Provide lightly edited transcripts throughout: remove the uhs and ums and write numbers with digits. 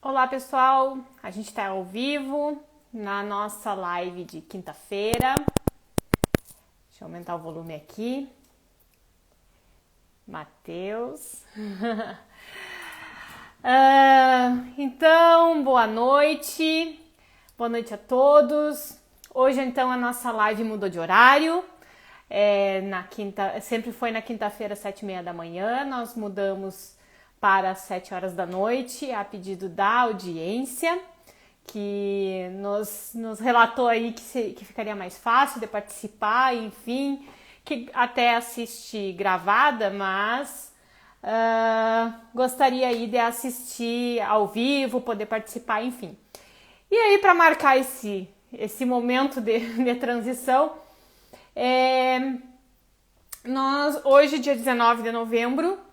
Olá pessoal, a gente está ao vivo na nossa live de quinta-feira. Deixa eu aumentar o volume aqui. Matheus. Então, boa noite a todos. Hoje então a nossa live mudou de horário. Sempre foi na quinta-feira, 7h30 da manhã. Nós mudamos para as 7 horas da noite, a pedido da audiência, que nos relatou aí que ficaria mais fácil de participar, enfim, que até assiste gravada, mas gostaria aí de assistir ao vivo, poder participar, enfim. E aí, para marcar esse momento de transição, hoje, dia 19 de novembro,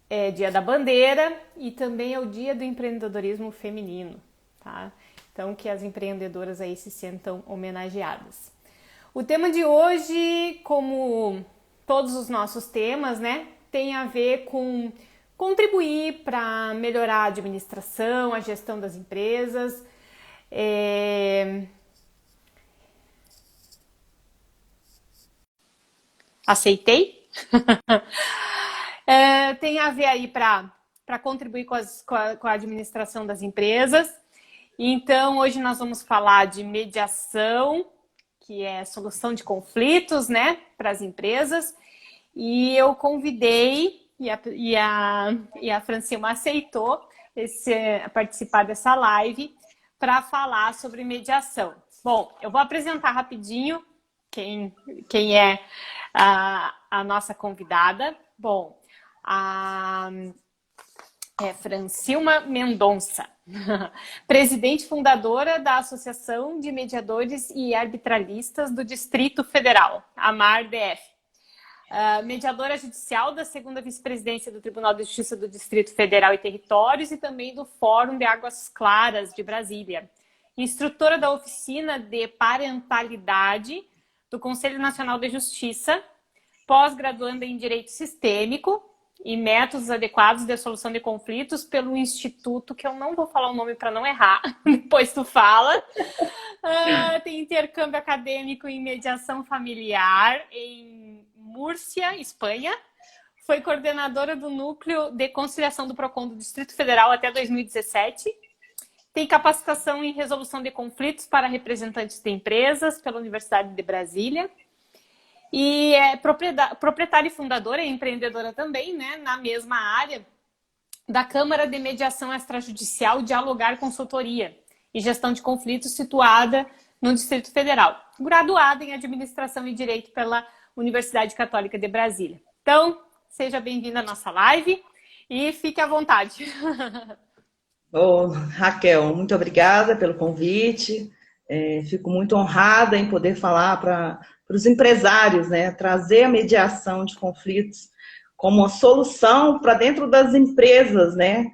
é dia da bandeira e também é o dia do empreendedorismo feminino, tá? Então, que as empreendedoras aí se sintam homenageadas. O tema de hoje, como todos os nossos temas, né, tem a ver com contribuir para melhorar a administração, a gestão das empresas. Aceitei? Tem a ver aí para contribuir com a administração das empresas. Então, hoje nós vamos falar de mediação, que é solução de conflitos, né, para as empresas. E eu convidei, e a Francilma aceitou participar dessa live para falar sobre mediação. Bom, eu vou apresentar rapidinho quem é a nossa convidada. Bom, Francilma Mendonça, presidente fundadora da Associação de Mediadores e Arbitralistas do Distrito Federal, AMAR-DF. Mediadora judicial da 2ª Vice-Presidência do Tribunal de Justiça do Distrito Federal e Territórios e também do Fórum de Águas Claras de Brasília. Instrutora da Oficina de Parentalidade do Conselho Nacional de Justiça, pós-graduanda em Direito Sistêmico e Métodos Adequados de Solução de Conflitos pelo Instituto, que eu não vou falar o nome para não errar, depois tu fala. Tem intercâmbio acadêmico em mediação familiar em Múrcia, Espanha. Foi coordenadora do Núcleo de Conciliação do PROCON do Distrito Federal até 2017. Tem capacitação em resolução de conflitos para representantes de empresas pela Universidade de Brasília. E é proprietária e fundadora e empreendedora também, né, na mesma área da Câmara de Mediação Extrajudicial Dialogar Consultoria e Gestão de Conflitos, situada no Distrito Federal. Graduada em Administração e Direito pela Universidade Católica de Brasília. Então, seja bem-vinda à nossa live e fique à vontade. Raquel, muito obrigada pelo convite. Fico muito honrada em poder falar para os empresários, né, trazer a mediação de conflitos como uma solução para dentro das empresas, né?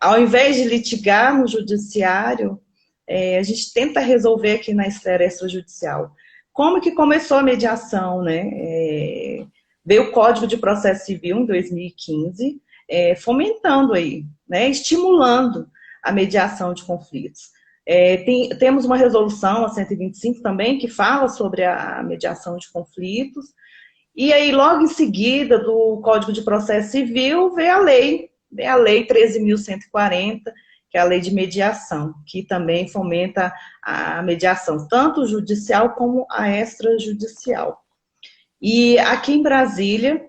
Ao invés de litigar no judiciário, a gente tenta resolver aqui na esfera extrajudicial. Como que começou a mediação, né? Veio o Código de Processo Civil em 2015, fomentando aí, né, estimulando a mediação de conflitos. Temos uma resolução, a 125 também, que fala sobre a mediação de conflitos. E aí, logo em seguida do Código de Processo Civil, veio a Lei 13.140, que é a Lei de Mediação, que também fomenta a mediação, tanto judicial como a extrajudicial. E aqui em Brasília,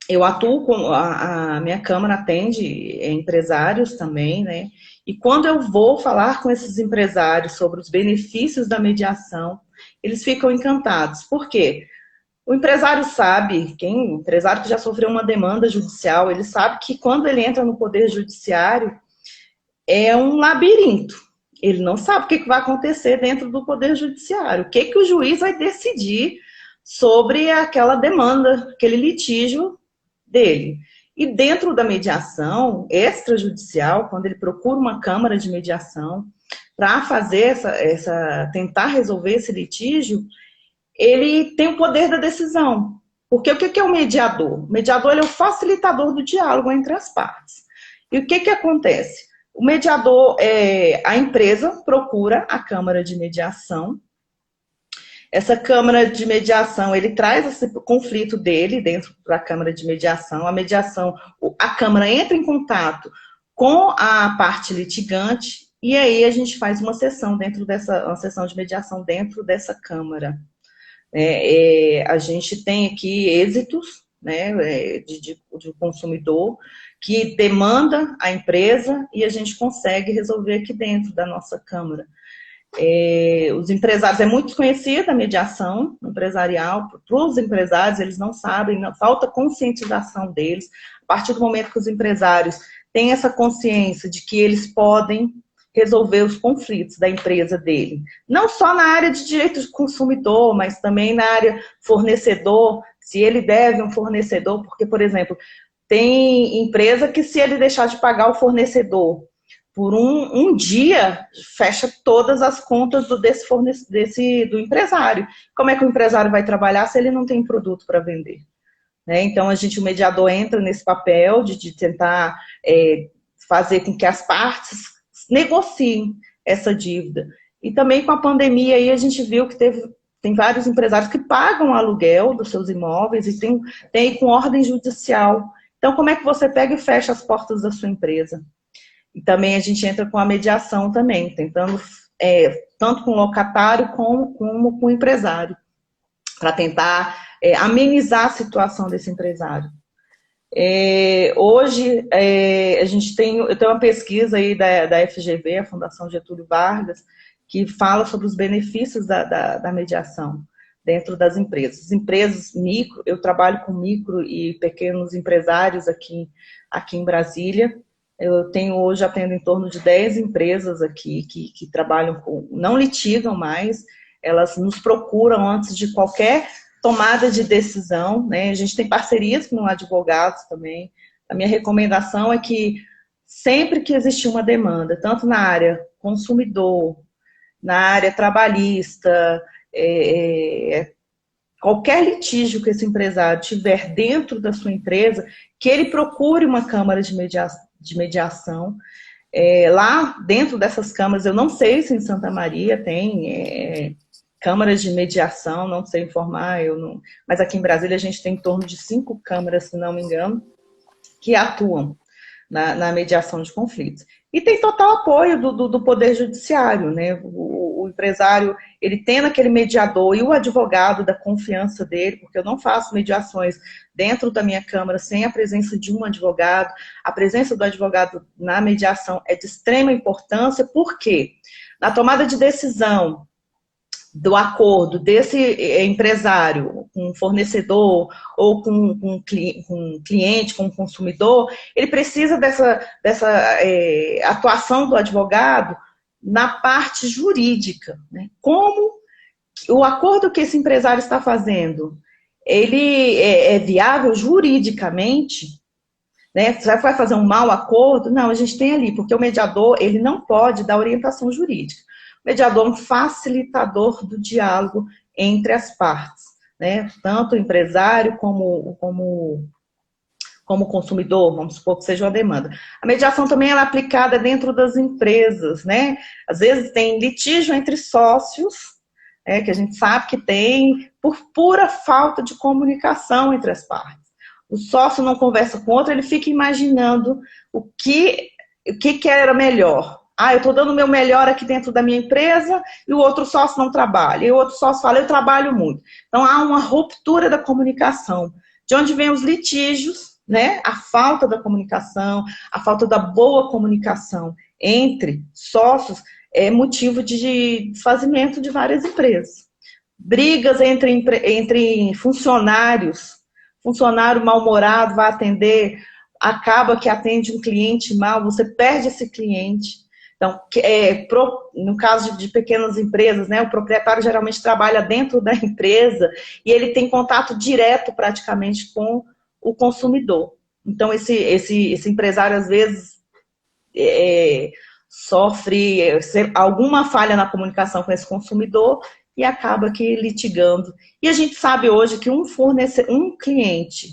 eu atuo com a minha Câmara atende empresários também, né? E quando eu vou falar com esses empresários sobre os benefícios da mediação, eles ficam encantados. Por quê? O empresário sabe, empresário que já sofreu uma demanda judicial, ele sabe que quando ele entra no poder judiciário, é um labirinto. Ele não sabe o que vai acontecer dentro do poder judiciário, o que o juiz vai decidir sobre aquela demanda, aquele litígio dele. E dentro da mediação extrajudicial, quando ele procura uma câmara de mediação para fazer tentar resolver esse litígio, ele tem o poder da decisão. Porque o que é o mediador? O mediador ele é o facilitador do diálogo entre as partes. E o que acontece? O mediador, a empresa procura a Câmara de Mediação. Essa Câmara de Mediação, ele traz esse conflito dele dentro da Câmara de Mediação. A Câmara entra em contato com a parte litigante e aí a gente faz uma sessão uma sessão de mediação dentro dessa Câmara. A gente tem aqui êxitos, né, de consumidor que demanda a empresa e a gente consegue resolver aqui dentro da nossa Câmara. Os empresários, é muito conhecida a mediação empresarial, para os empresários, eles não sabem, falta conscientização deles. A partir do momento que os empresários têm essa consciência de que eles podem resolver os conflitos da empresa dele, não só na área de direito de consumidor, mas também na área fornecedor, se ele deve um fornecedor, porque, por exemplo, tem empresa que se ele deixar de pagar o fornecedor por um dia, fecha todas as contas do empresário. Como é que o empresário vai trabalhar se ele não tem produto para vender? Né? Então, o mediador entra nesse papel de tentar fazer com que as partes negociem essa dívida. E também com a pandemia, aí a gente viu que tem vários empresários que pagam aluguel dos seus imóveis e tem com ordem judicial. Então, como é que você pega e fecha as portas da sua empresa? E também a gente entra com a mediação também, tentando, tanto com o locatário como com o empresário, para tentar amenizar a situação desse empresário. Hoje, eu tenho uma pesquisa aí da FGV, a Fundação Getúlio Vargas, que fala sobre os benefícios da mediação dentro das empresas. As empresas micro, eu trabalho com micro e pequenos empresários aqui em Brasília. Eu atendo em torno de 10 empresas aqui que trabalham não litigam mais, elas nos procuram antes de qualquer tomada de decisão, né? A gente tem parcerias com advogados também. A minha recomendação é que sempre que existir uma demanda, tanto na área consumidor, na área trabalhista, qualquer litígio que esse empresário tiver dentro da sua empresa, que ele procure uma câmara de mediação. Lá dentro dessas câmaras, eu não sei se em Santa Maria tem câmaras de mediação, não sei informar, mas aqui em Brasília a gente tem em torno de 5 câmaras, se não me engano, que atuam na mediação de conflitos. E tem total apoio do Poder Judiciário, né? O empresário, ele tendo aquele mediador e o advogado da confiança dele, porque eu não faço mediações dentro da minha Câmara sem a presença de um advogado. A presença do advogado na mediação é de extrema importância, porque na tomada de decisão do acordo desse empresário com um fornecedor ou com um cliente, com um consumidor, ele precisa dessa atuação do advogado na parte jurídica, né? Como o acordo que esse empresário está fazendo, ele é viável juridicamente, né? Você vai fazer um mau acordo? Não, a gente tem ali, porque o mediador, ele não pode dar orientação jurídica. O mediador é um facilitador do diálogo entre as partes, né? Tanto o empresário como consumidor, vamos supor que seja uma demanda. A mediação também é aplicada dentro das empresas, né? Às vezes tem litígio entre sócios, que a gente sabe que tem, por pura falta de comunicação entre as partes. O sócio não conversa com o outro, ele fica imaginando o que era melhor. Eu estou dando o meu melhor aqui dentro da minha empresa e o outro sócio não trabalha. E o outro sócio fala, eu trabalho muito. Então, há uma ruptura da comunicação. De onde vem os litígios, né? A falta da comunicação, a falta da boa comunicação entre sócios é motivo de desfazimento de várias empresas. Brigas entre funcionários. Funcionário mal-humorado vai atender, acaba que atende um cliente mal, você perde esse cliente. Então, no caso de pequenas empresas, né, o proprietário geralmente trabalha dentro da empresa e ele tem contato direto praticamente com o consumidor. Então, esse empresário, às vezes, sofre alguma falha na comunicação com esse consumidor e acaba aqui litigando. E a gente sabe hoje que um cliente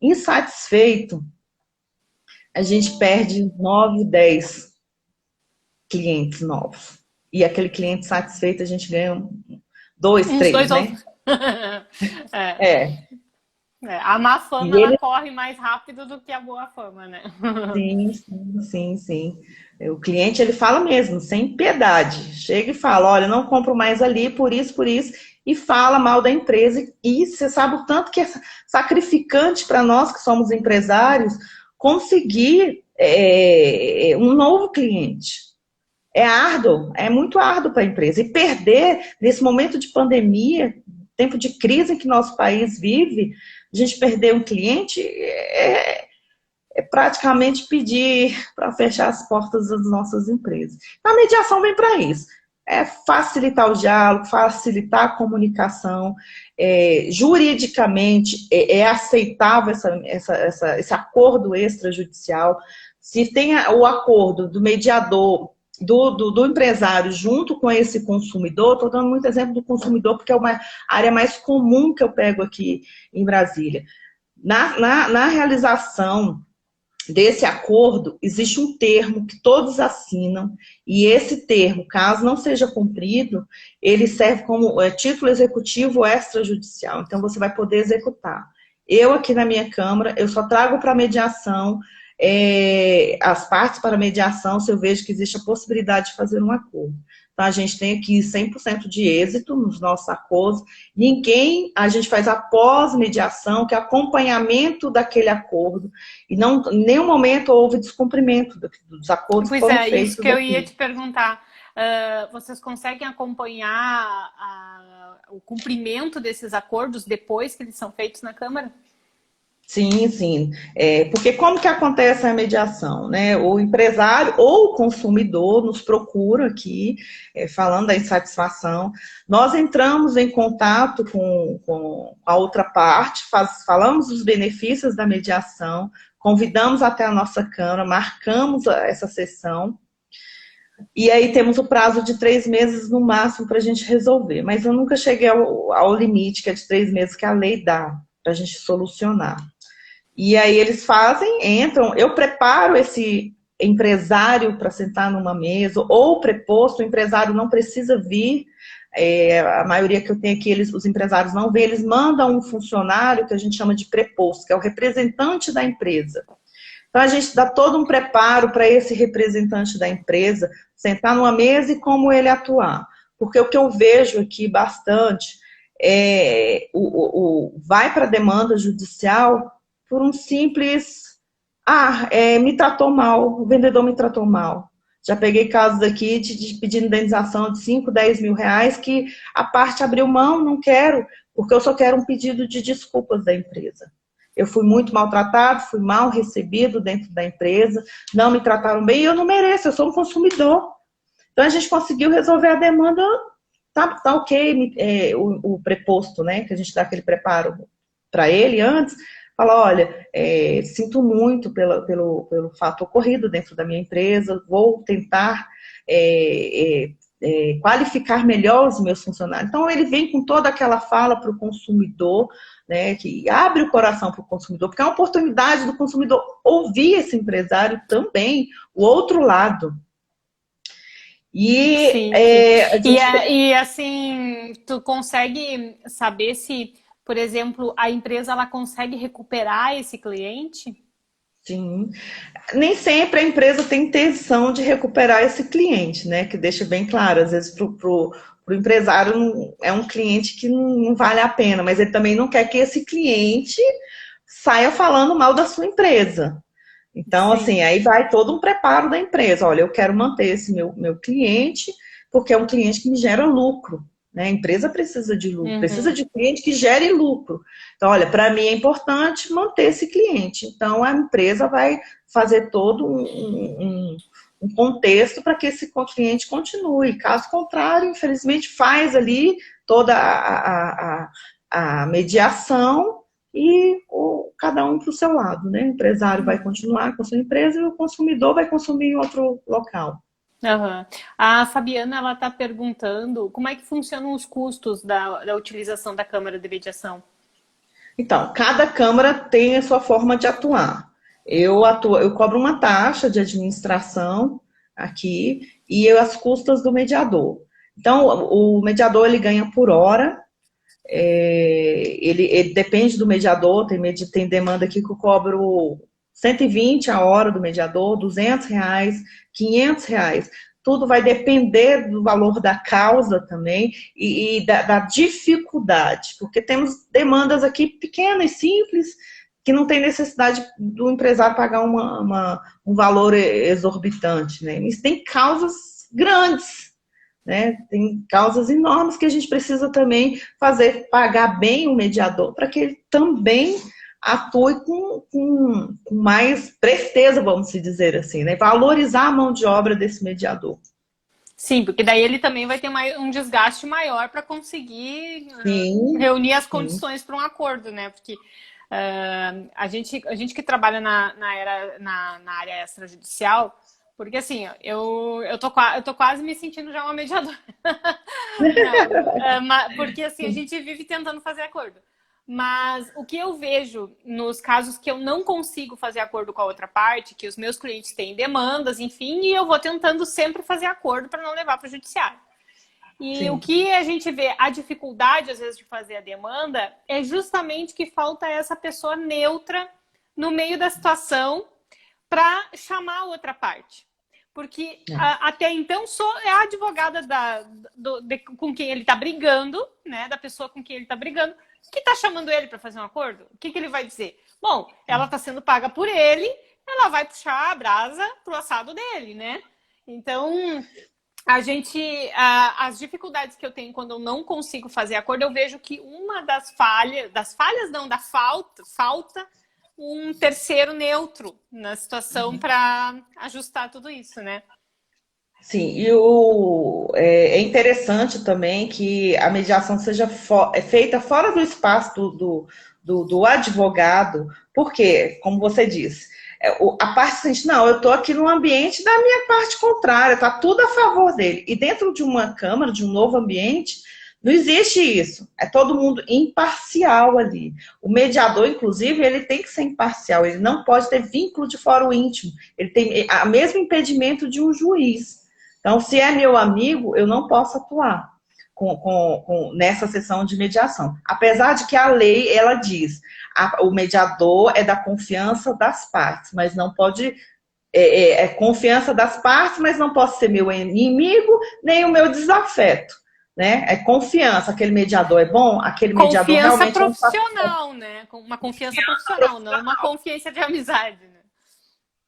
insatisfeito, a gente perde 9, 10 clientes novos. E aquele cliente satisfeito, a gente ganha 2, Uns 3, dois né? É. A má fama, E ela ele, corre mais rápido do que a boa fama, né? sim, sim, sim, sim. O cliente, ele fala mesmo, sem piedade. Chega e fala, olha, não compro mais ali, por isso, e fala mal da empresa. E você sabe o tanto que é sacrificante para nós que somos empresários conseguir um novo cliente. É árduo, é muito árduo para a empresa. E perder, nesse momento de pandemia, tempo de crise que nosso país vive, a gente perder um cliente é praticamente pedir para fechar as portas das nossas empresas. A mediação vem para isso. É facilitar o diálogo, facilitar a comunicação. Juridicamente, é aceitável esse acordo extrajudicial. Se tem o acordo do mediador, do empresário junto com esse consumidor, estou dando muito exemplo do consumidor, porque é uma área mais comum que eu pego aqui em Brasília. Na realização desse acordo, existe um termo que todos assinam, e esse termo, caso não seja cumprido, ele serve como título executivo extrajudicial. Então, você vai poder executar. Eu, aqui na minha Câmara, eu só trago para mediação as partes para mediação se eu vejo que existe a possibilidade de fazer um acordo. Então, a gente tem aqui 100% de êxito nos nossos acordos. A gente faz após mediação, que é acompanhamento daquele acordo. E não, em nenhum momento houve descumprimento dos acordos que Pois foram é, feitos isso que eu aqui. ia te perguntar. Vocês conseguem acompanhar o cumprimento desses acordos depois que eles são feitos na Câmara? Sim, sim. Porque como que acontece a mediação, né? O empresário ou o consumidor nos procura aqui, falando da insatisfação. Nós entramos em contato com a outra parte, falamos dos benefícios da mediação, convidamos até a nossa Câmara, marcamos essa sessão, e aí temos o prazo de 3 meses no máximo para a gente resolver. Mas eu nunca cheguei ao limite, que é de 3 meses, que a lei dá para a gente solucionar. E aí eles entram, eu preparo esse empresário para sentar numa mesa, ou preposto, o empresário não precisa vir, a maioria que eu tenho aqui, os empresários não vêm, eles mandam um funcionário que a gente chama de preposto, que é o representante da empresa. Então a gente dá todo um preparo para esse representante da empresa sentar numa mesa e como ele atuar. Porque o que eu vejo aqui bastante vai para a demanda judicial por um simples, me tratou mal, o vendedor me tratou mal. Já peguei casos aqui de pedindo indenização de 5, 10 mil reais, que a parte abriu mão, não quero, porque eu só quero um pedido de desculpas da empresa. Eu fui muito maltratado, fui mal recebido dentro da empresa, não me trataram bem e eu não mereço, eu sou um consumidor. Então a gente conseguiu resolver a demanda, tá ok, o preposto, né, que a gente dá aquele preparo para ele antes, fala, olha, sinto muito pelo fato ocorrido dentro da minha empresa, vou tentar qualificar melhor os meus funcionários. Então, ele vem com toda aquela fala para o consumidor, né, que abre o coração para o consumidor, porque é uma oportunidade do consumidor ouvir esse empresário também, o outro lado. E, sim, sim. E assim, tu consegue saber se, por exemplo, a empresa ela consegue recuperar esse cliente? Sim. Nem sempre a empresa tem intenção de recuperar esse cliente, né? Que deixa bem claro, às vezes pro empresário é um cliente que não vale a pena, mas ele também não quer que esse cliente saia falando mal da sua empresa. Então, Sim. assim, aí vai todo um preparo da empresa. Olha, eu quero manter esse meu cliente, porque é um cliente que me gera lucro. Né? A empresa precisa de lucro, precisa de cliente que gere lucro. Então, olha, para mim é importante manter esse cliente. Então, a empresa vai fazer todo um contexto para que esse cliente continue. Caso contrário, infelizmente, faz ali toda a mediação e cada um para o seu lado, né? O empresário vai continuar com a sua empresa e o consumidor vai consumir em outro local. Uhum. A Fabiana ela está perguntando como é que funcionam os custos da utilização da Câmara de Mediação. Então, cada Câmara tem a sua forma de atuar. Eu cobro uma taxa de administração, aqui e as custas do mediador. Então, o mediador ele ganha por hora, ele depende do mediador, tem demanda aqui que eu cobro 120 a hora do mediador, R$ 200, R$ 500. Tudo vai depender do valor da causa também e da dificuldade, porque temos demandas aqui pequenas, simples, que não tem necessidade do empresário pagar um valor exorbitante, né? Mas tem causas grandes, né? Tem causas enormes que a gente precisa também pagar bem o mediador para que ele também atue com mais presteza, vamos dizer assim, né? Valorizar a mão de obra desse mediador. Sim, porque daí ele também vai ter um desgaste maior para conseguir reunir as condições para um acordo, né? Porque a gente que trabalha na área extrajudicial, porque assim, eu tô quase me sentindo já uma mediadora. Não, porque assim, a gente vive tentando fazer acordo. Mas o que eu vejo nos casos que eu não consigo fazer acordo com a outra parte, que os meus clientes têm demandas, enfim, e eu vou tentando sempre fazer acordo para não levar para o judiciário. E Sim. O que a gente vê, a dificuldade, às vezes, de fazer a demanda é justamente que falta essa pessoa neutra no meio da situação para chamar a outra parte. Porque até então é a advogada com quem ele está brigando, né? Da pessoa com quem ele está brigando, que está chamando ele para fazer um acordo. O que ele vai dizer? Bom, ela está sendo paga por ele, ela vai puxar a brasa pro assado dele, né? Então, as dificuldades que eu tenho quando eu não consigo fazer acordo, eu vejo que uma da falta um terceiro neutro na situação para ajustar tudo isso, né? Sim, e é interessante também que a mediação seja feita fora do espaço do advogado, porque, como você disse, a parte seguinte, não, eu estou aqui no ambiente da minha parte contrária, está tudo a favor dele. E dentro de uma câmara, de um novo ambiente, não existe isso. É todo mundo imparcial ali. O mediador, inclusive, ele tem que ser imparcial. Ele não pode ter vínculo de fórum íntimo. Ele tem o mesmo impedimento de um juiz. Então, se é meu amigo, eu não posso atuar nessa sessão de mediação. Apesar de que a lei, ela diz, o mediador é da confiança das partes, mas não pode... É confiança das partes, mas não pode ser meu inimigo, nem o meu desafeto. Né? É confiança, aquele mediador é bom, aquele mediador realmente profissional, né? Uma confiança profissional, não uma confiança de amizade, né?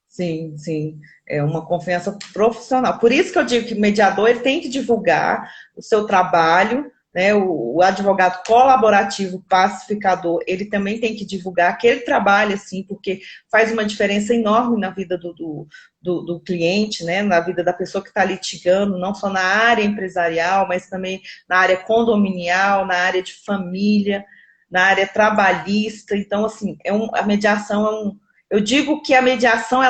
Sim, sim, é uma confiança profissional. Por isso que eu digo que o mediador ele tem que divulgar o seu trabalho, né? O advogado colaborativo, pacificador, ele também tem que divulgar que ele trabalha assim, porque faz uma diferença enorme na vida do cliente, né? Na vida da pessoa que está litigando, não só na área empresarial, mas também na área condominial, na área de família, na área trabalhista. Então, assim, a mediação eu digo que a mediação,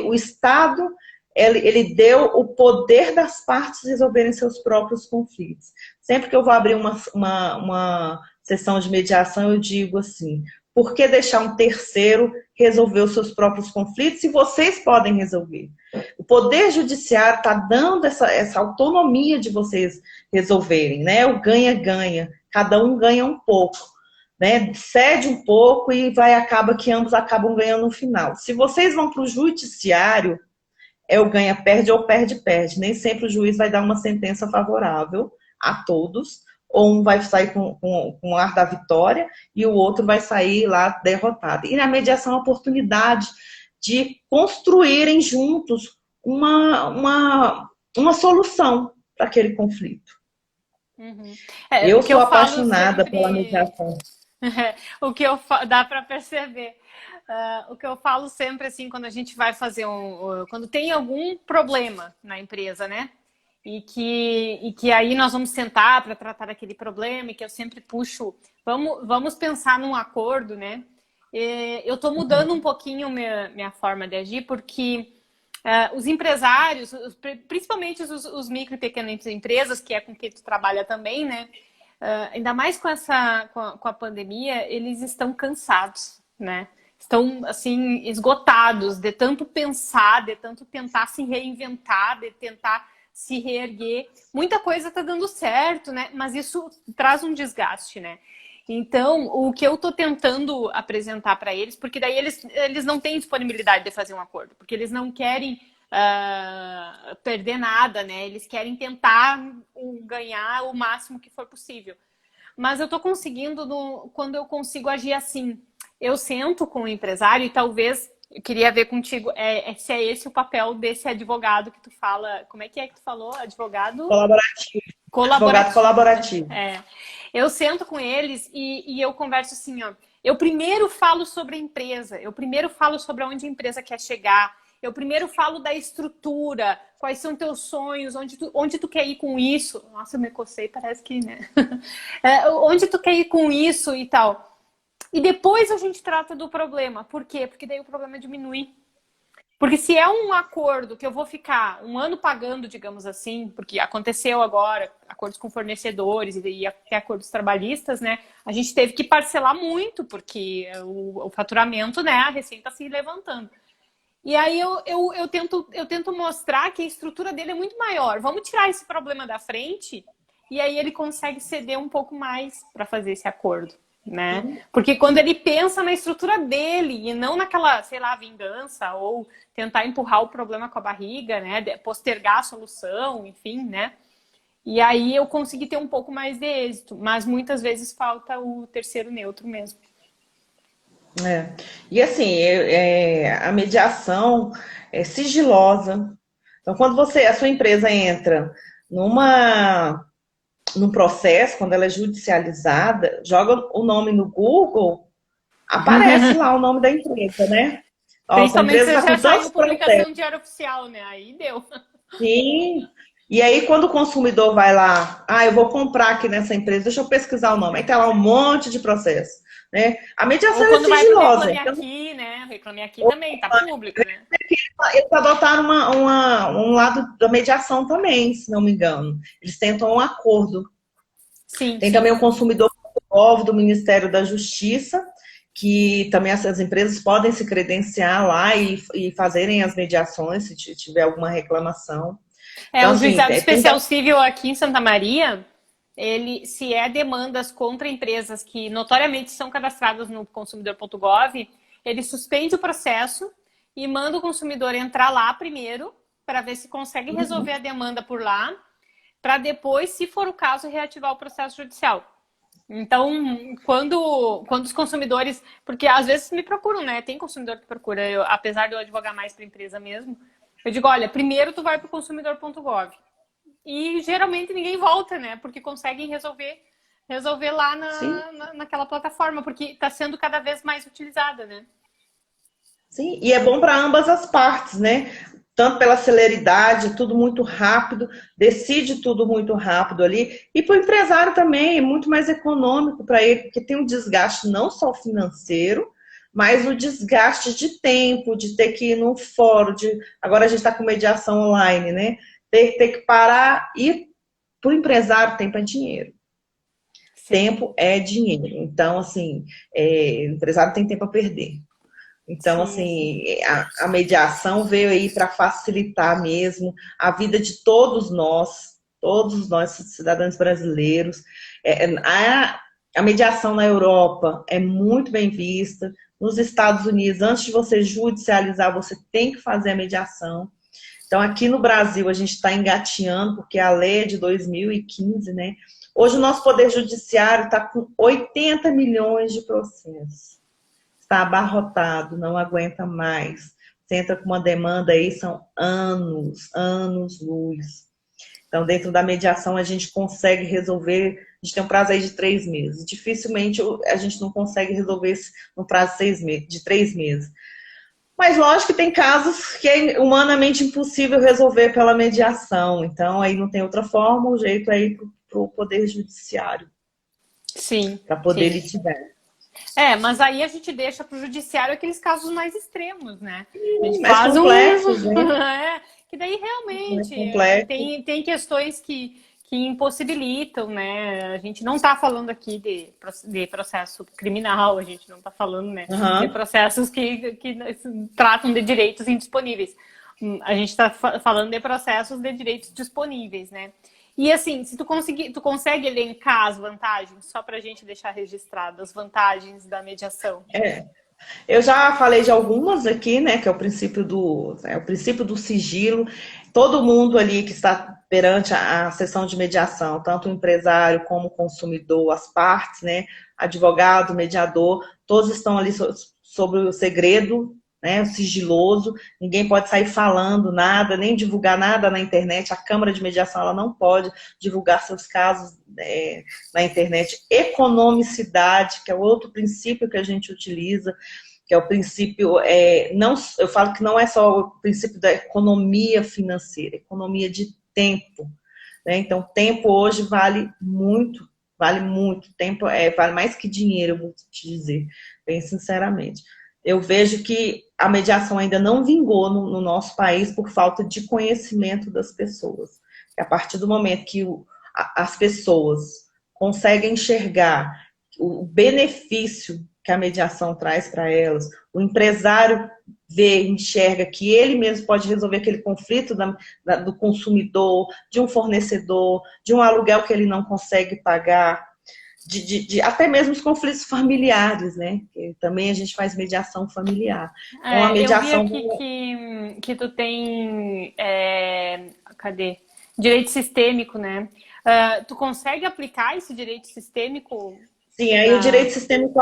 o Estado, ele deu o poder das partes resolverem seus próprios conflitos. Sempre que eu vou abrir uma sessão de mediação, eu digo assim, por que deixar um terceiro resolver os seus próprios conflitos se vocês podem resolver? O Poder Judiciário está dando essa autonomia de vocês resolverem, né? O ganha-ganha, cada um ganha um pouco. Né, cede um pouco e acaba que ambos acabam ganhando no final. Se vocês vão para o judiciário, é o ganha-perde ou perde-perde. Nem sempre o juiz vai dar uma sentença favorável a todos, ou um vai sair com o ar da vitória e o outro vai sair lá derrotado. E na mediação é a oportunidade de construírem juntos uma solução para aquele conflito. Uhum. Eu sou apaixonada pela mediação. Dá para perceber. O que eu falo sempre, assim, quando a gente vai fazer quando tem algum problema na empresa, né? E que aí nós vamos sentar para tratar aquele problema, e que eu sempre puxo, vamos pensar num acordo, né? Eu estou mudando um pouquinho minha forma de agir, porque os empresários, principalmente os micro e pequenas empresas, que é com quem tu trabalha também, né? Ainda mais com a pandemia, eles estão cansados, né? estão assim, esgotados de tanto pensar, de tanto tentar se reinventar, de tentar se reerguer. Muita coisa está dando certo, né? Mas isso traz um desgaste, né? Então, o que eu estou tentando apresentar para eles, porque daí eles não têm disponibilidade de fazer um acordo, porque eles não querem perder nada, né? Eles querem tentar ganhar o máximo que for possível. Mas eu estou conseguindo quando eu consigo agir assim. Eu sento com o empresário e talvez eu queria ver contigo se é esse o papel desse advogado que tu fala. Como é que tu falou? Advogado Colaborativo. Advogado colaborativo. colaborativo. É. Eu sento com eles e eu converso assim, ó. Eu primeiro falo sobre a empresa, eu primeiro falo sobre onde a empresa quer chegar, eu primeiro falo da estrutura, quais são teus sonhos, onde tu quer ir com isso. Nossa, eu me cocei, parece que, né? Onde tu quer ir com isso e tal. E depois a gente trata do problema. Por quê? Porque daí o problema diminui. Porque se é um acordo que eu vou ficar um ano pagando, digamos assim, porque aconteceu agora, acordos com fornecedores e até acordos trabalhistas, né? A gente teve que parcelar muito, porque o faturamento, né? A receita se levantando. E aí eu tento mostrar que a estrutura dele é muito maior. Vamos tirar esse problema da frente e aí ele consegue ceder um pouco mais para fazer esse acordo, né? Porque quando ele pensa na estrutura dele e não naquela, sei lá, vingança ou tentar empurrar o problema com a barriga, né? Postergar a solução, enfim, né? E aí eu consegui ter um pouco mais de êxito, mas muitas vezes falta o terceiro neutro mesmo. E assim, a mediação é sigilosa. Então, quando a sua empresa entra num processo, quando ela é judicializada, joga o nome no Google, aparece lá o nome da empresa, né? Nossa, a Principalmente empresa se está já com saiu tantos publicação processos. em diário oficial, né? Aí deu. Sim. E aí, quando o consumidor vai lá, eu vou comprar aqui nessa empresa, deixa eu pesquisar o nome. Aí tem lá um monte de processo, né? A mediação Ou é quando vai pro sigilosa. Reclame Então, Aqui, né? Reclame Aqui também, tá público, né? eles adotaram um lado da mediação também, se não me engano. Eles tentam um acordo. Sim, Tem sim. também o consumidor do Ministério da Justiça, que também essas empresas podem se credenciar lá e fazerem as mediações se tiver alguma reclamação. Então, O assim, Juizado Especial Civil aqui em Santa Maria, se é demandas contra empresas que notoriamente são cadastradas no consumidor.gov, ele suspende o processo e manda o consumidor entrar lá primeiro para ver se consegue resolver a demanda por lá, para depois, se for o caso, reativar o processo judicial. Então, quando os consumidores... Porque às vezes me procuram, né? Tem consumidor que procura, apesar de eu advogar mais para a empresa mesmo, eu digo, olha, primeiro tu vai para o consumidor.gov. E geralmente ninguém volta, né? Porque conseguem resolver lá naquela plataforma, porque está sendo cada vez mais utilizada, né? Sim, e é bom para ambas as partes, né? Tanto pela celeridade, tudo muito rápido, decide tudo muito rápido ali. E para o empresário também é muito mais econômico para ele, porque tem um desgaste não só financeiro, mas o desgaste de tempo, de ter que ir num fórum, agora a gente está com mediação online, né? Ter que parar e para o empresário tempo é dinheiro. Sim. Tempo é dinheiro. Então, assim, o empresário tem tempo a perder. Então, assim, a mediação veio aí para facilitar mesmo a vida de todos nós cidadãos brasileiros. A mediação na Europa é muito bem vista. Nos Estados Unidos, antes de você judicializar, você tem que fazer a mediação. Então, aqui no Brasil, a gente está engateando, porque a lei é de 2015, né? Hoje, o nosso Poder Judiciário está com 80 milhões de processos. Está abarrotado, não aguenta mais. Você entra com uma demanda aí, são anos-luz. Então, dentro da mediação, a gente consegue resolver, a gente tem um prazo aí de 3 meses. Dificilmente a gente não consegue resolver isso no prazo de 3 meses. Mas, lógico que tem casos que é humanamente impossível resolver pela mediação. Então, aí não tem outra forma, o jeito é ir para o Poder Judiciário. Sim. Para poder litigar. Mas aí a gente deixa para o judiciário aqueles casos mais extremos, né? A gente mais faz complexos, né? que daí realmente tem tem questões que que impossibilitam, né? A gente não está falando aqui de processo criminal, a gente não está falando, né, de Aham. processos que tratam de direitos indisponíveis. A gente está falando de processos de direitos disponíveis, né? E assim, se tu consegue elencar as vantagens, só para a gente deixar registrado as vantagens da mediação. Eu já falei de algumas aqui, né, que é o princípio do sigilo. Todo mundo ali que está perante a sessão de mediação, tanto o empresário como o consumidor, as partes, né, advogado, mediador, todos estão ali sobre o segredo, né, o sigiloso. Ninguém pode sair falando nada, nem divulgar nada na internet. A Câmara de Mediação ela não pode divulgar seus casos na internet. Economicidade, que é outro princípio que a gente utiliza, que é o princípio, não, eu falo que não é só o princípio da economia financeira, economia de tempo, né? Então, tempo hoje vale muito, tempo vale mais que dinheiro, eu vou te dizer, bem sinceramente. Eu vejo que a mediação ainda não vingou no nosso país por falta de conhecimento das pessoas. A partir do momento que as pessoas conseguem enxergar o benefício que a mediação traz para elas, o empresário vê, enxerga que ele mesmo pode resolver aquele conflito do consumidor, de um fornecedor, de um aluguel que ele não consegue pagar, até mesmo os conflitos familiares, né? Que também a gente faz mediação familiar. Então, a Eu vi mediação... aqui que tu tem, cadê? Direito sistêmico, né? Tu consegue aplicar esse direito sistêmico? Sim, aí o direito sistêmico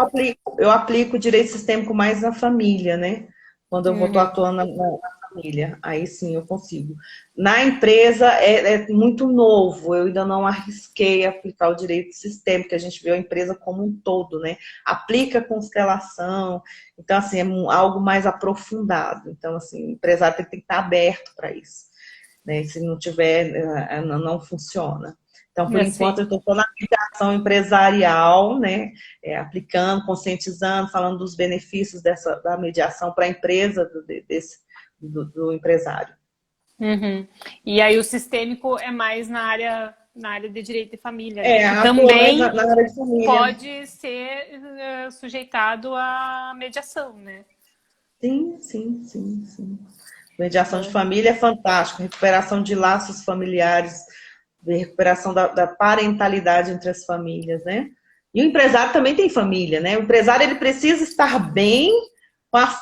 eu aplico o direito sistêmico mais na família, né? Quando eu vou estou Uhum. atuando na família, aí sim eu consigo. Na empresa é muito novo, eu ainda não arrisquei aplicar o direito sistêmico, que a gente vê a empresa como um todo, né? Aplica constelação, então assim, é algo mais aprofundado. Então, assim, o empresário tem que estar aberto para isso, né? Se não tiver, não funciona. Então, por enquanto, eu Assim. estou só na mediação empresarial, né? Aplicando, conscientizando, falando dos benefícios da mediação para a empresa do empresário. Uhum. E aí o sistêmico é mais na área de direito de família, né? Que Atua mais também na área de família. pode ser sujeitado à mediação, né? Sim, sim, sim, sim. Mediação de Uhum. família é fantástico, recuperação de laços familiares, de recuperação da parentalidade entre as famílias, né? E o empresário também tem família, né? O empresário ele precisa estar bem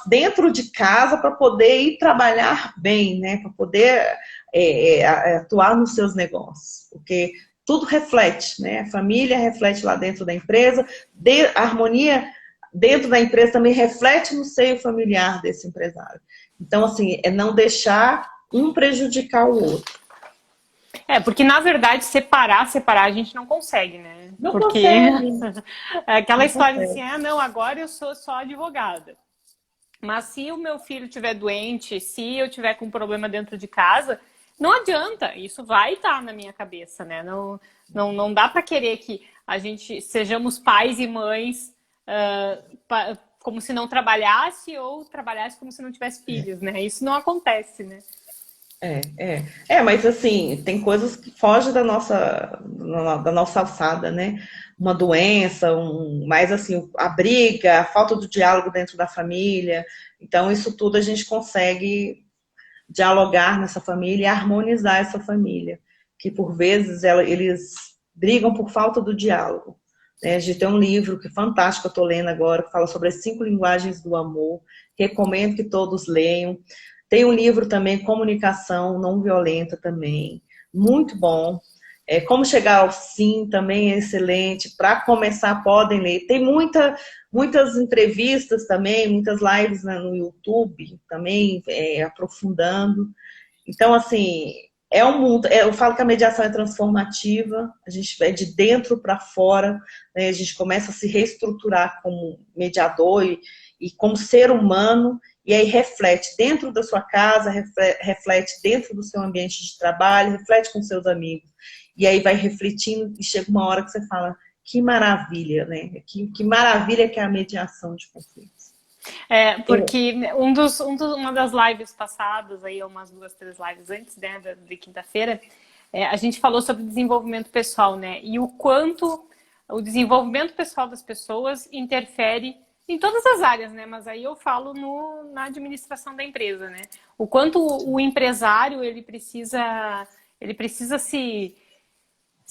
dentro de casa para poder ir trabalhar bem, né? Para poder atuar nos seus negócios, porque tudo reflete, né? A família reflete lá dentro da empresa, a harmonia dentro da empresa também reflete no seio familiar desse empresário. Então, assim, é não deixar um prejudicar o outro. Porque na verdade separar a gente não consegue, né? Não Porque consegue, é aquela não história de assim, consegue. não, agora eu sou só advogada. Mas se o meu filho estiver doente, se eu tiver com um problema dentro de casa, não adianta, isso vai estar na minha cabeça, né? Não dá para querer que a gente sejamos pais e mães como se não trabalhasse ou trabalhasse como se não tivesse filhos, né? Isso não acontece, né? Mas assim, tem coisas que fogem da nossa alçada, né? Uma doença, mais assim, a briga, a falta do diálogo dentro da família. Então, isso tudo a gente consegue dialogar nessa família e harmonizar essa família. Que por vezes eles brigam por falta do diálogo. Né? A gente tem um livro que é fantástico, eu estou lendo agora, que fala sobre as 5 linguagens do amor. Recomendo que todos leiam. Tem um livro também, Comunicação Não Violenta também, muito bom. Como Chegar ao Sim também é excelente. Para começar, podem ler. Tem muitas entrevistas também, muitas lives no YouTube também, aprofundando. Então, assim, é um mundo. Eu falo que a mediação é transformativa, a gente vai de dentro para fora, né? A gente começa a se reestruturar como mediador e como ser humano, e aí reflete dentro da sua casa, reflete dentro do seu ambiente de trabalho, reflete com seus amigos. E aí vai refletindo e chega uma hora que você fala, que maravilha, né? Que maravilha que é a mediação de conflitos. Porque uma das lives passadas, aí umas 2, 3 lives antes, né, de quinta-feira, A gente falou sobre desenvolvimento pessoal, né? E o quanto o desenvolvimento pessoal das pessoas interfere em todas as áreas, né? Mas aí eu falo na administração da empresa, né? O quanto o empresário ele precisa se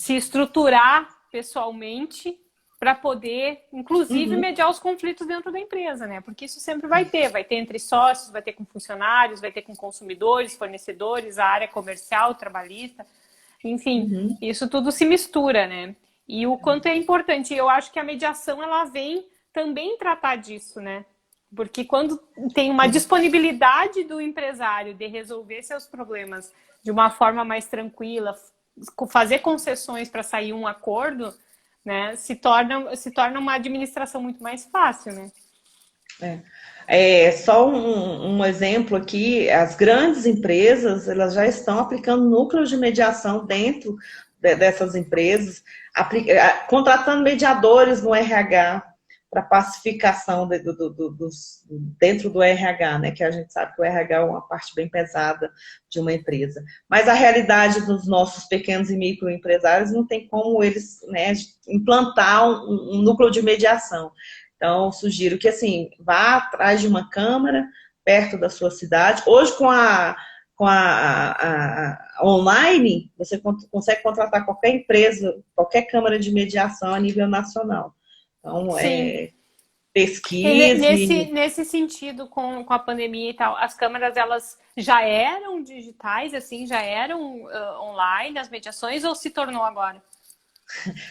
estruturar pessoalmente para poder, inclusive, Uhum. mediar os conflitos dentro da empresa, né? Porque isso sempre vai ter entre sócios, vai ter com funcionários, vai ter com consumidores, fornecedores, a área comercial, trabalhista, enfim, Uhum. isso tudo se mistura, né? E o quanto é importante. Eu acho que a mediação ela vem também tratar disso, né? Porque quando tem uma disponibilidade do empresário de resolver seus problemas de uma forma mais tranquila, fazer concessões para sair um acordo, né, se torna uma administração muito mais fácil, né? Só um exemplo aqui, as grandes empresas, elas já estão aplicando núcleos de mediação dentro dessas empresas, contratando mediadores no RH para pacificação dentro do RH, né? Que a gente sabe que o RH é uma parte bem pesada de uma empresa. Mas a realidade dos nossos pequenos e microempresários não tem como eles, né, implantar um núcleo de mediação. Então, sugiro que, assim, vá atrás de uma câmara perto da sua cidade. Hoje, com a online, você consegue contratar qualquer empresa, qualquer câmara de mediação a nível nacional. Então, Sim. pesquise. Nesse sentido, com a pandemia e tal, as câmaras, elas já eram digitais, assim, já eram online, as mediações, ou se tornou agora?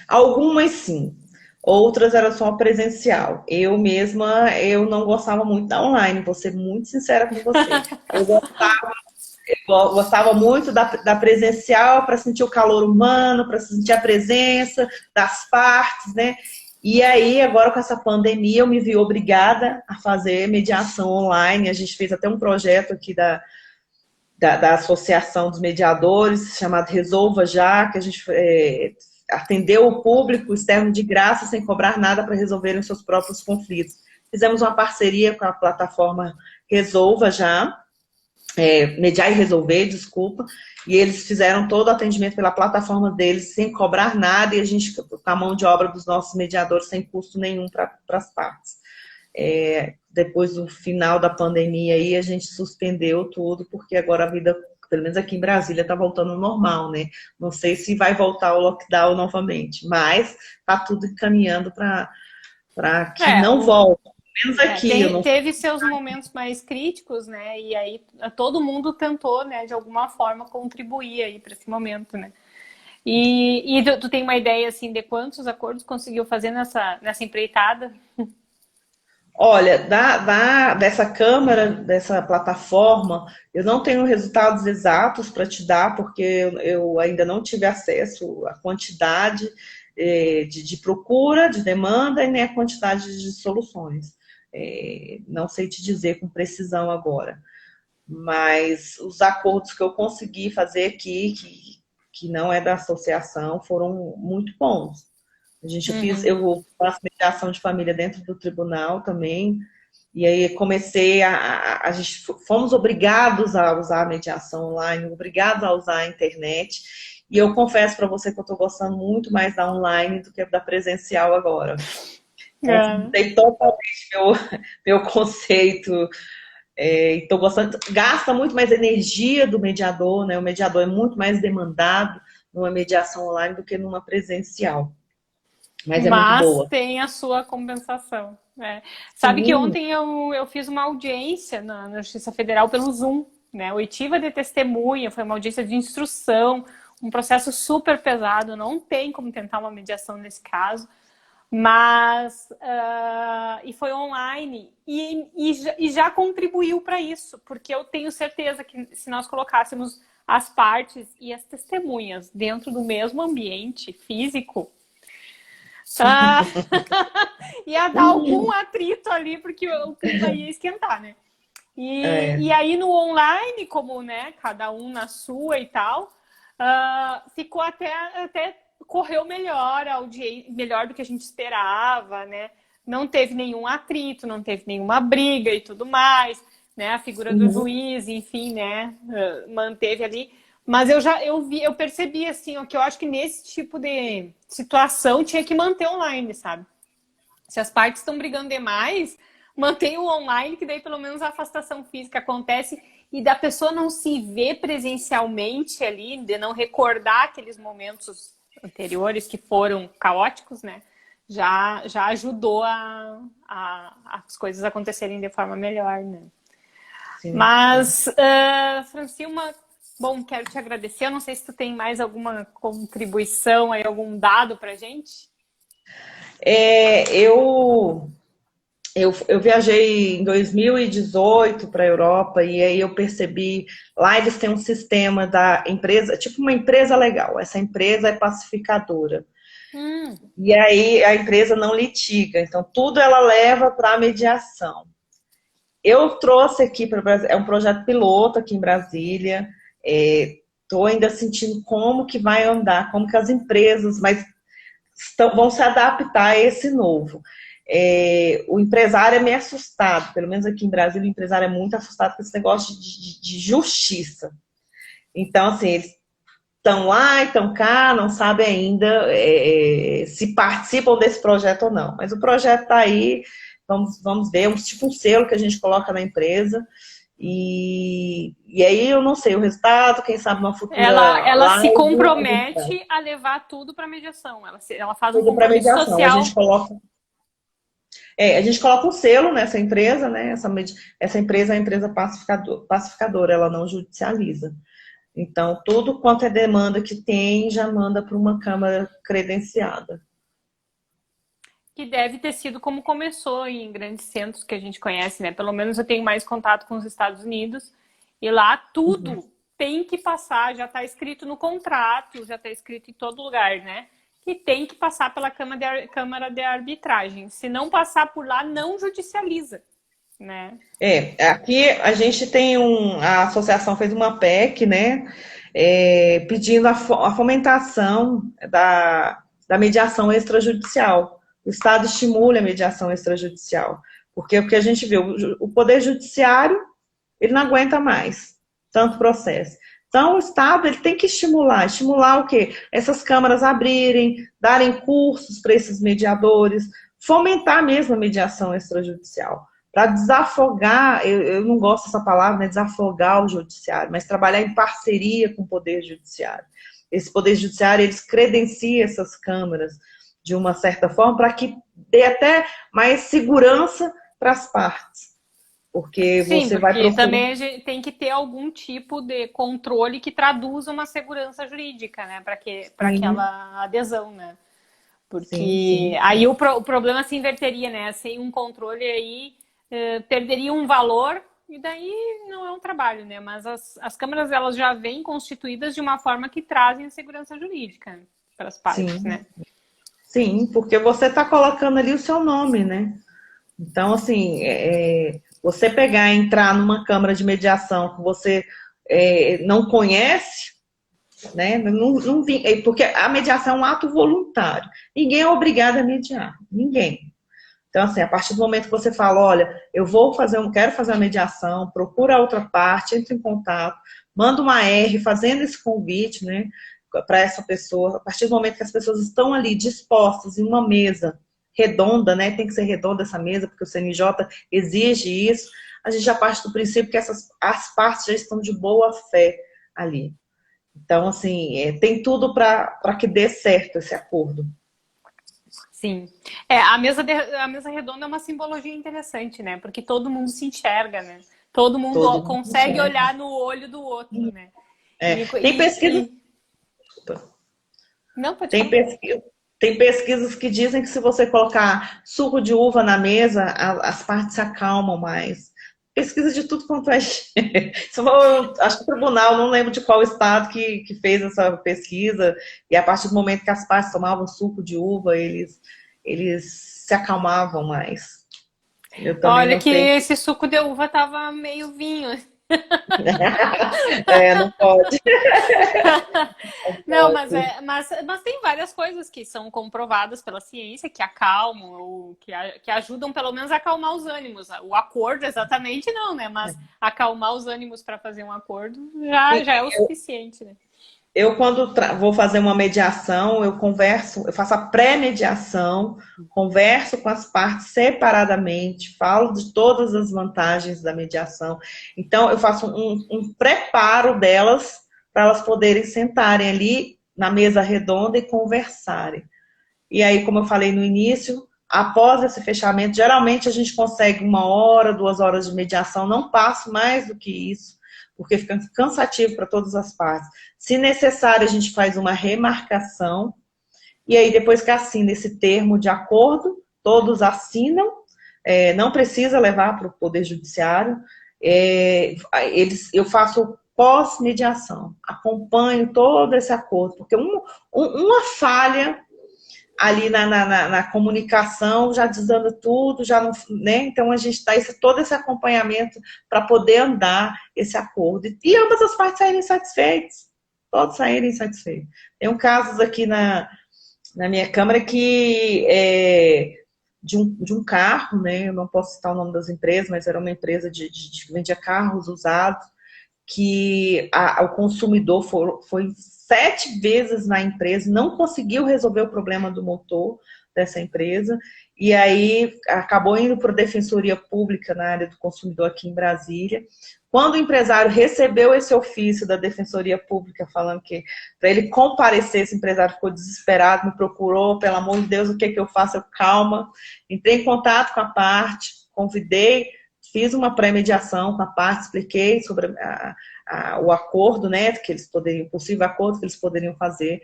Algumas sim, outras eram só presencial. Eu mesma, eu não gostava muito da online, vou ser muito sincera com você. Eu gostava muito da presencial para sentir o calor humano, para sentir a presença das partes, né? E aí, agora com essa pandemia, eu me vi obrigada a fazer mediação online. A gente fez até um projeto aqui da Associação dos Mediadores, chamado Resolva Já, que a gente atendeu o público externo de graça, sem cobrar nada para resolverem seus próprios conflitos. Fizemos uma parceria com a plataforma Resolva Já, Mediar e Resolver, desculpa, e eles fizeram todo o atendimento pela plataforma deles, sem cobrar nada, e a gente, com a mão de obra dos nossos mediadores, sem custo nenhum para as partes. Depois do final da pandemia aí, a gente suspendeu tudo, porque agora a vida, pelo menos aqui em Brasília, está voltando ao normal, né? Não sei se vai voltar o lockdown novamente, mas está tudo encaminhando para que não volte. Pelo menos aqui, eu não. Teve seus momentos mais críticos, né? E aí todo mundo tentou, né, de alguma forma, contribuir aí para esse momento, né? E tu tem uma ideia, assim, de quantos acordos conseguiu fazer nessa empreitada? Olha, dessa câmara, dessa plataforma, eu não tenho resultados exatos para te dar, porque eu ainda não tive acesso à quantidade de procura, de demanda, e nem a quantidade de soluções. Não sei te dizer com precisão agora. Mas os acordos que eu consegui fazer aqui, que não é da associação, foram muito bons. Eu faço mediação de família dentro do tribunal também, e aí a gente fomos obrigados a usar a mediação online, obrigados a usar a internet, e eu confesso para você que eu estou gostando muito mais da online do que da presencial agora. Mudei totalmente meu conceito, estou gostando, gasta muito mais energia do mediador, né? O mediador é muito mais demandado numa mediação online do que numa presencial. Mas é muito boa. Tem a sua compensação. Né? Sabe que Sim. ontem eu fiz uma audiência na Justiça Federal pelo Zoom, né? Oitiva de testemunha, foi uma audiência de instrução, um processo super pesado, não tem como tentar uma mediação nesse caso, mas e foi online e já contribuiu para isso, porque eu tenho certeza que se nós colocássemos as partes e as testemunhas dentro do mesmo ambiente físico, ia dar algum atrito ali, porque o clima ia esquentar, né? E aí no online, como, né, cada um na sua e tal, ficou até correu melhor, melhor do que a gente esperava, né? Não teve nenhum atrito, não teve nenhuma briga e tudo mais, né? A figura do juiz, enfim, né? Manteve ali. Mas eu percebi assim, ó, que eu acho que nesse tipo de situação tinha que manter online, sabe? Se as partes estão brigando demais, mantém o online, que daí pelo menos a afastação física acontece e da pessoa não se ver presencialmente ali, de não recordar aqueles momentos anteriores que foram caóticos, né? Já ajudou as coisas acontecerem de forma melhor, né? Sim. Mas, Francilma, bom, quero te agradecer. Eu não sei se tu tem mais alguma contribuição aí, algum dado pra gente. É, eu viajei em 2018 para a Europa e aí eu percebi, lá eles têm um sistema da empresa, tipo uma empresa legal, essa empresa é pacificadora. E aí a empresa não litiga, então tudo ela leva para a mediação. Eu trouxe aqui para o Brasil, é um projeto piloto aqui em Brasília, estou ainda sentindo como que vai andar, como que as empresas vão se adaptar a esse novo. O empresário é meio assustado, pelo menos aqui em Brasília, o empresário é muito assustado com esse negócio de justiça. Então, assim, eles estão lá e estão cá, não sabem ainda se participam desse projeto ou não. Mas o projeto está aí, vamos ver, tipo um selo que a gente coloca na empresa. E aí eu não sei o resultado, quem sabe uma futura Ela se live. compromete a levar tudo para mediação. Ela faz um Tudo para compromisso mediação. social. A gente coloca um selo nessa empresa, né? Essa empresa é uma empresa pacificadora, ela não judicializa. Então, tudo quanto é demanda que tem, já manda para uma Câmara credenciada. Que deve ter sido como começou em grandes centros que a gente conhece, né? Pelo menos eu tenho mais contato com os Estados Unidos. E lá tudo tem que passar, já está escrito no contrato, já está escrito em todo lugar, né? Que tem que passar pela Câmara de Arbitragem. Se não passar por lá, não judicializa, né? Aqui a gente tem a associação fez uma PEC, né? Pedindo a fomentação da mediação extrajudicial. O Estado estimula a mediação extrajudicial. Porque o que a gente viu, o Poder Judiciário, ele não aguenta mais tanto processo. Então, o Estado ele tem que estimular o quê? Essas câmaras abrirem, darem cursos para esses mediadores, fomentar mesmo a mediação extrajudicial, para desafogar, eu não gosto dessa palavra, né, desafogar o judiciário, mas trabalhar em parceria com o Poder Judiciário. Esse Poder Judiciário, eles credenciam essas câmaras de uma certa forma para que dê até mais segurança para as partes. Porque Sim, você vai porque procurar... também a gente tem que ter algum tipo de controle que traduza uma segurança jurídica, né? Para aquela adesão, né? Porque Sim. aí o problema se inverteria, né? Sem um controle aí, perderia um valor e daí não é um trabalho, né? Mas as câmaras, elas já vêm constituídas de uma forma que trazem a segurança jurídica para as partes, né? Sim, porque você está colocando ali o seu nome, né? Então, assim, você pegar e entrar numa câmara de mediação que você não conhece, né? Porque a mediação é um ato voluntário. Ninguém é obrigado a mediar. Ninguém. Então, assim, a partir do momento que você fala, olha, quero fazer uma mediação, procura a outra parte, entra em contato, manda uma R fazendo esse convite, né, para essa pessoa. A partir do momento que as pessoas estão ali dispostas em uma mesa redonda, né, tem que ser redonda essa mesa, porque o CNJ exige isso, a gente já parte do princípio que as partes já estão de boa fé ali. Então, assim, tem tudo para que dê certo esse acordo. Sim. A mesa redonda é uma simbologia interessante, né? Porque todo mundo se enxerga, né? Todo mundo consegue olhar no olho do outro, né? Tem pesquisa... Não, pode falar. Tem pesquisas que dizem que se você colocar suco de uva na mesa, as partes se acalmam mais. Pesquisa de tudo quanto é. Acho que o tribunal, não lembro de qual estado que fez essa pesquisa, e a partir do momento que as partes tomavam suco de uva, eles se acalmavam mais. Eu também Olha não que sei. esse suco de uva tava meio vinho. Não pode. Não, mas tem várias coisas que são comprovadas pela ciência, que acalmam, ou que ajudam pelo menos a acalmar os ânimos. O acordo exatamente não, né? Mas acalmar os ânimos para fazer um acordo já é o suficiente, né? Eu, quando vou fazer uma mediação, eu converso, eu faço a pré-mediação, converso com as partes separadamente, falo de todas as vantagens da mediação. Então, eu faço um preparo delas para elas poderem sentarem ali na mesa redonda e conversarem. E aí, como eu falei no início, após esse fechamento, geralmente a gente consegue 1 hora, 2 horas de mediação, não passo mais do que isso, porque fica cansativo para todas as partes. Se necessário, a gente faz uma remarcação, e aí depois que assina esse termo de acordo, todos assinam, não precisa levar para o Poder Judiciário, eu faço pós-mediação, acompanho todo esse acordo, porque uma falha ali na comunicação já desanda tudo, já não, né? Então a gente dá todo esse acompanhamento para poder andar esse acordo. E ambas as partes saírem satisfeitas, todos saírem satisfeitos. Tem casos aqui na minha Câmara que de um carro, né? Eu não posso citar o nome das empresas, mas era uma empresa que vendia carros usados, que o consumidor foi 7 vezes na empresa, não conseguiu resolver o problema do motor dessa empresa, e aí acabou indo para a Defensoria Pública na área do consumidor aqui em Brasília. Quando o empresário recebeu esse ofício da Defensoria Pública falando que para ele comparecer, esse empresário ficou desesperado, me procurou, pelo amor de Deus, o que eu faço? Eu, calma, entrei em contato com a parte, convidei, fiz uma pré-mediação com a parte, expliquei sobre o acordo, né, que eles poderiam, possível acordo que eles poderiam fazer.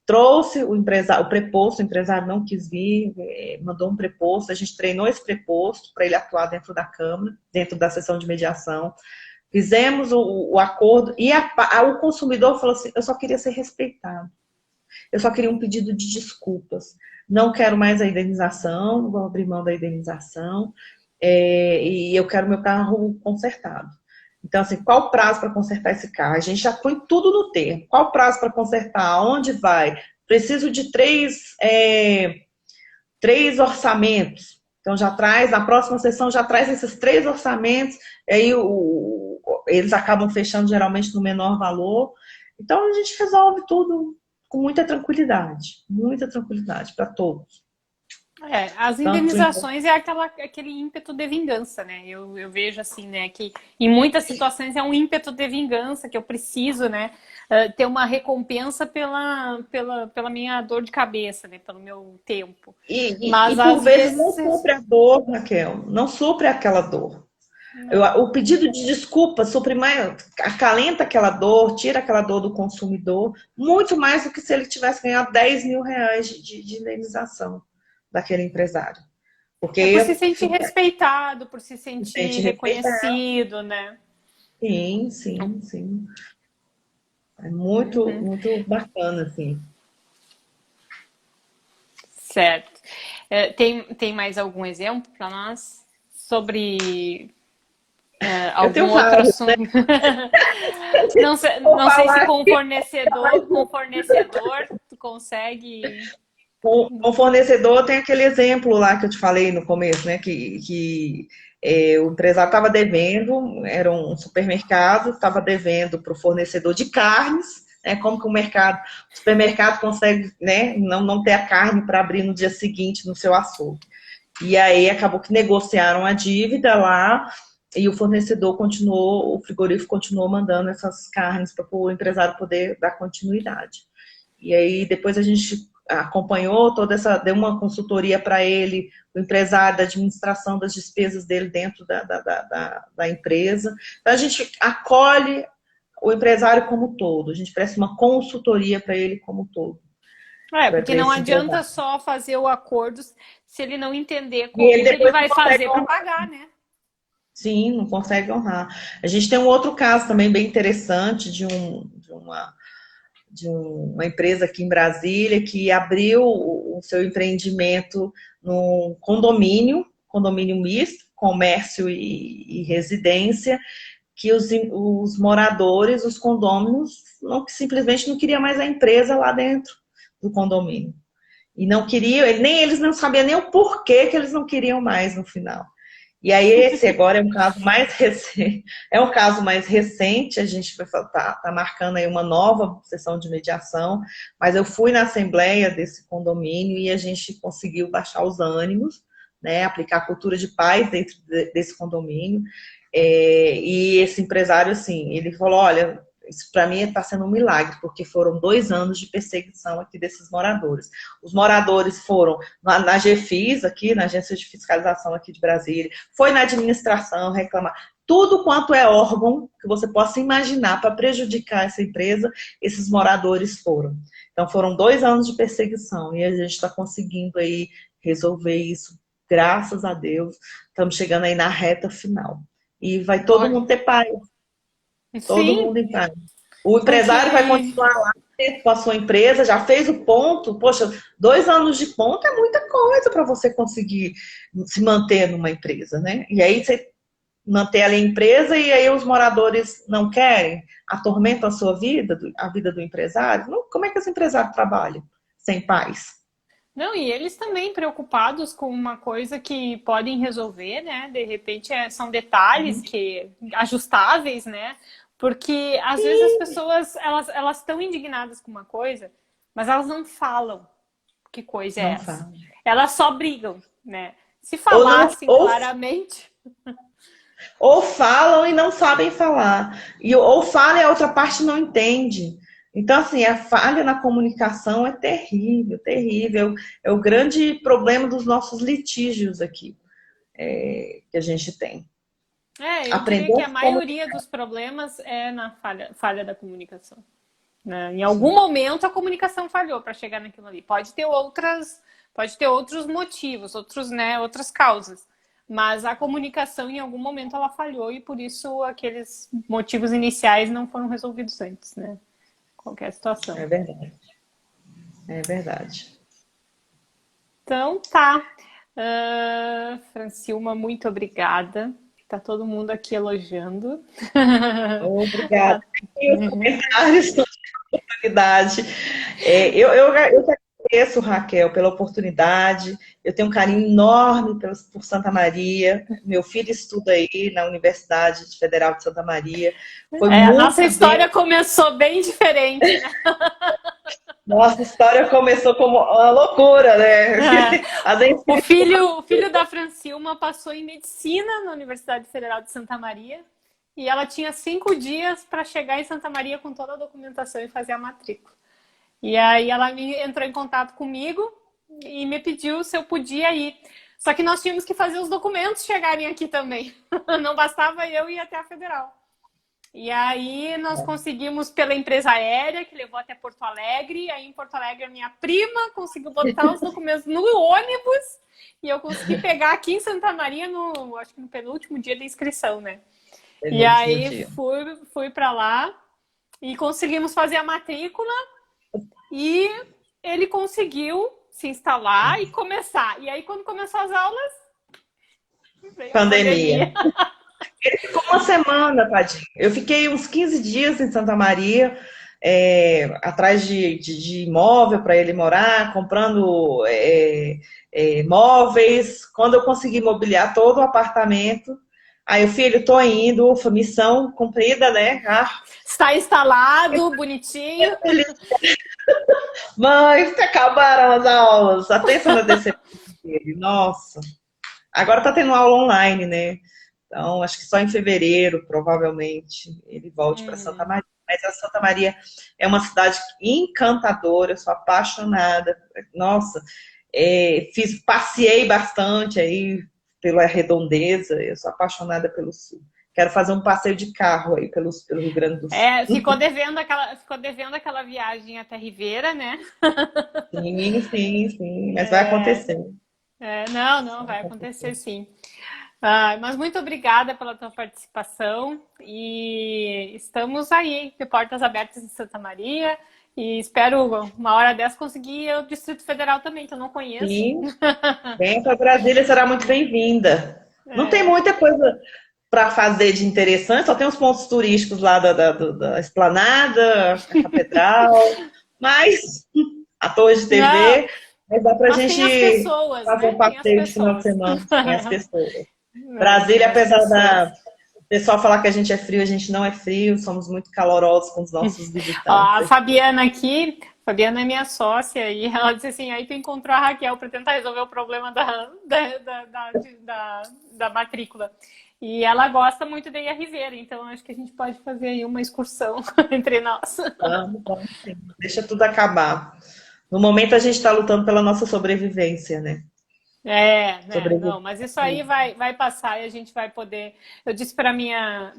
Trouxe o preposto, o empresário não quis vir, mandou um preposto, a gente treinou esse preposto para ele atuar dentro da Câmara, dentro da sessão de mediação. Fizemos o acordo e o consumidor falou assim: eu só queria ser respeitado. Eu só queria um pedido de desculpas. Não quero mais a indenização, vou abrir mão da indenização, e eu quero meu carro consertado. Então, assim, qual o prazo para consertar esse carro? A gente já põe tudo no termo. Qual o prazo para consertar? Aonde vai? Preciso de 3 orçamentos. Então, já traz, na próxima sessão, já traz esses 3 orçamentos, aí eles acabam fechando geralmente no menor valor. Então, a gente resolve tudo com muita tranquilidade para todos. As indenizações é aquele ímpeto de vingança, né? Eu vejo assim, né, que em muitas situações é um ímpeto de vingança que eu preciso, né, ter uma recompensa pela minha dor de cabeça, né, pelo meu tempo. Mas às vezes não supre a dor, Raquel, não supre aquela dor. O pedido de desculpa supre mais, acalenta aquela dor, tira aquela dor do consumidor, muito mais do que se ele tivesse ganhado 10 mil reais de indenização daquele empresário. Porque por se sentir respeitado, por se sentir reconhecido, né? Sim. É muito bacana, assim. Certo. Tem mais algum exemplo para nós sobre algum outro assunto? Né? Não sei se com fornecedor tu consegue. Com fornecedor tem aquele exemplo lá que eu te falei no começo, né? Que o empresário estava devendo, era um supermercado, estava devendo para o fornecedor de carnes, né? Como que o supermercado consegue, né, não ter a carne para abrir no dia seguinte no seu açougue. E aí acabou que negociaram a dívida lá e o frigorífico continuou mandando essas carnes para o empresário poder dar continuidade. E aí depois a gente acompanhou deu uma consultoria para ele, o empresário, da administração das despesas dele dentro da empresa. Então a gente acolhe o empresário como todo, a gente presta uma consultoria para ele como todo. Porque não adianta só fazer o acordo se ele não entender como ele vai fazer para pagar, né? Sim, não consegue honrar. A gente tem um outro caso também bem interessante de uma empresa aqui em Brasília que abriu o seu empreendimento num condomínio misto, comércio e residência, que os moradores, os condôminos, simplesmente não queriam mais a empresa lá dentro do condomínio. E não queriam, nem eles não sabiam nem o porquê que eles não queriam mais no final. E aí esse agora é um caso mais recente, a gente vai tá marcando aí uma nova sessão de mediação, mas eu fui na assembleia desse condomínio e a gente conseguiu baixar os ânimos, né, aplicar a cultura de paz dentro desse condomínio, e esse empresário, assim, ele falou, olha, isso para mim está sendo um milagre, porque foram 2 anos de perseguição aqui desses moradores. Os moradores foram na GFIS, aqui, na Agência de Fiscalização aqui de Brasília, foi na administração reclamar. Tudo quanto é órgão que você possa imaginar para prejudicar essa empresa, esses moradores foram. Então foram 2 anos de perseguição e a gente está conseguindo aí resolver isso, graças a Deus. Estamos chegando aí na reta final. E vai todo mundo ter paz. Todo Sim. mundo em paz. O empresário vai continuar lá com a sua empresa, já fez o ponto. Poxa, 2 anos de ponto é muita coisa para você conseguir se manter numa empresa, né? E aí você manter ali a empresa e aí os moradores não querem, atormentam a sua vida, a vida do empresário. Não, como é que esse empresário trabalha sem paz? Não, e eles também preocupados com uma coisa que podem resolver, né? De repente são detalhes que ajustáveis, né? Porque às vezes as pessoas elas estão indignadas com uma coisa, mas elas não falam que coisa é essa. Elas só brigam, né? Se falassem claramente. Ou falam e não sabem falar. Ou falam e a outra parte não entende. Então, assim, a falha na comunicação é terrível, terrível. É o grande problema dos nossos litígios aqui, que a gente tem. Eu diria que a maioria dos problemas é na falha da comunicação. Né? Em algum momento a comunicação falhou para chegar naquilo ali. Pode ter outros motivos, outras causas. Mas a comunicação, em algum momento, ela falhou e por isso aqueles motivos iniciais não foram resolvidos antes, né? Qualquer situação. É verdade. É verdade. Então, tá. Francilma, muito obrigada. Tá todo mundo aqui elogiando. Obrigada. E os comentários são de oportunidade. Eu te agradeço, Raquel, pela oportunidade. Eu tenho um carinho enorme por Santa Maria. Meu filho estuda aí na Universidade Federal de Santa Maria. A nossa história começou bem diferente, né? Nossa história começou como uma loucura, né? O filho da Francilma passou em medicina na Universidade Federal de Santa Maria e ela tinha 5 dias para chegar em Santa Maria com toda a documentação e fazer a matrícula. E aí ela entrou em contato comigo e me pediu se eu podia ir. Só que nós tínhamos que fazer os documentos chegarem aqui também. Não bastava eu ir até a Federal. E aí nós conseguimos pela empresa aérea, que levou até Porto Alegre. Aí em Porto Alegre a minha prima conseguiu botar os documentos no ônibus. E eu consegui pegar aqui em Santa Maria, acho que no penúltimo dia da inscrição, né? E aí fui para lá e conseguimos fazer a matrícula. E ele conseguiu se instalar e começar. E aí quando começou as aulas... Pandemia. Ele ficou uma semana, tadinho. Eu fiquei uns 15 dias em Santa Maria, atrás de imóvel para ele morar, comprando móveis. Quando eu consegui mobiliar todo o apartamento, aí o filho, tô indo, missão cumprida, né? Está instalado, bonitinho. Mãe, acabaram as aulas. Atenção na decepção dele. Nossa. Agora tá tendo aula online, né? Então, acho que só em fevereiro, provavelmente, ele volte para Santa Maria. Mas a Santa Maria é uma cidade encantadora, eu sou apaixonada. Nossa, passeei bastante aí pela redondeza, eu sou apaixonada pelo sul. Quero fazer um passeio de carro aí pelo Rio Grande do Sul. Ficou devendo aquela viagem até Ribeira, né? Sim, mas vai acontecer. Não, vai acontecer sim. Mas muito obrigada pela tua participação e estamos aí, de portas abertas em Santa Maria e espero uma hora dessa conseguir o Distrito Federal também, que eu não conheço. Sim, vem para Brasília, será muito bem-vinda. Não tem muita coisa, para fazer de interessante, só tem os pontos turísticos lá da Esplanada, a Catedral, mas a Torre de Não, TV, mas dá para a mas tem as gente pessoas, fazer né? um Tem as passeio de final de pessoas. semana, tem as pessoas. É, Brasília, tem as apesar pessoas. o pessoal falar que a gente é frio, a gente não é frio, somos muito calorosos com os nossos Ó, a visitantes. Fabiana aqui, Fabiana é minha sócia, e ela disse assim, aí tu encontrou a Raquel para tentar resolver o problema da matrícula. E ela gosta muito da Ilha Ribeira, então acho que a gente pode fazer aí uma excursão entre nós. Vamos sim. Deixa tudo acabar. No momento a gente está lutando pela nossa sobrevivência, né? É, né? Sobreviver. Não, mas isso aí vai passar e a gente vai poder. Eu disse para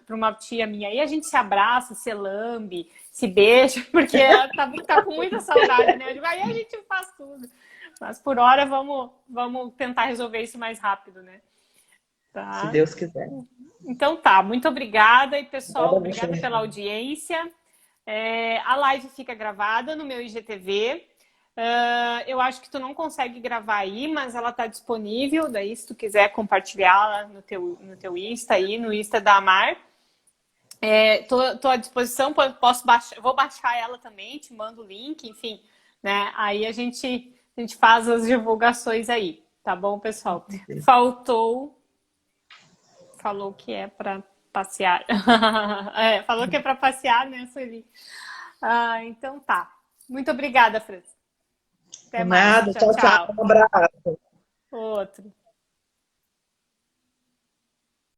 uma tia minha, aí a gente se abraça, se lambe, se beija, porque ela tá com muita saudade, né? Eu digo, aí a gente faz tudo. Mas por hora vamos tentar resolver isso mais rápido, né? Se Tá? Deus quiser. Então tá, muito obrigada e pessoal, Obrigada a obrigada você. pela audiência. A live fica gravada no meu IGTV. Eu acho que tu não consegue gravar aí, mas ela está disponível. Daí, se tu quiser compartilhar no teu Insta aí, no Insta da Amar, tô à disposição. Posso baixar, vou baixar ela também, te mando o link, enfim, né? Aí a gente faz as divulgações aí, tá bom, pessoal? Falou que é para passear. Falou que é para passear, né, Sueli? Então tá. Muito obrigada, França. Até mais. Nada, Tchau, tchau, tchau. tchau. Um abraço. Outro.